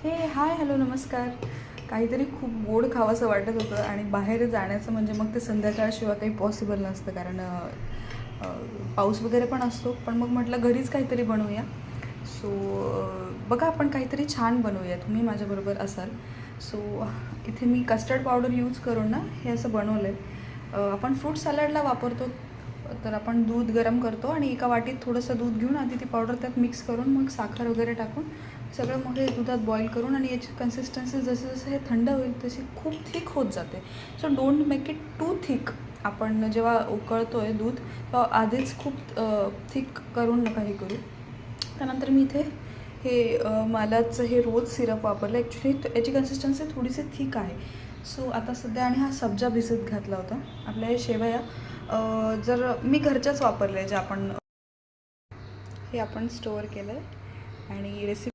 Hi hello नमस्कार. काहीतरी खूप गोड खावंसं वाटत होतं आणि बाहेर जाण्याचं म्हणजे मग ते संध्याकाळशिवाय काही पॉसिबल नसतं, कारण पाऊस वगैरे पण असतो. पण मग म्हटलं घरीच काहीतरी बनवूया. सो बघा, आपण काहीतरी छान बनवूया, तुम्ही माझ्याबरोबर असाल. सो इथे मी कस्टर्ड पावडर यूज करून ना हे असं बनवलं आहे. आपण फ्रूट सॅलडला वापरतो. तर आपण दूध गरम करतो आणि एका वाटीत थोडंसं दूध घेऊन आधी ती पावडर त्यात मिक्स करून मग साखर वगैरे टाकून सगळं मग हे दुधात बॉईल करून, आणि याची कन्सिस्टन्सी जसं जसं हे थंड होईल तशी खूप थिक होत जाते. So don't make it too thick. आपण जेव्हा उकळतो आहे दूध तेव्हा आधीच खूप थिक करून नका हे करू. त्यानंतर मी इथे हे मालाचं हे रोज सिरप वापरलं. ॲक्च्युली याची कन्सिस्टन्सी थोडीशी थिक आहे. सो आता सध्या, आणि हा सब्जा भिजत घातला होता. आपल्या हे शेवया जर मी घरच्याच वापरल्या, जे आपण हे आपण स्टोअर केलं आहे. आणि रेसिपी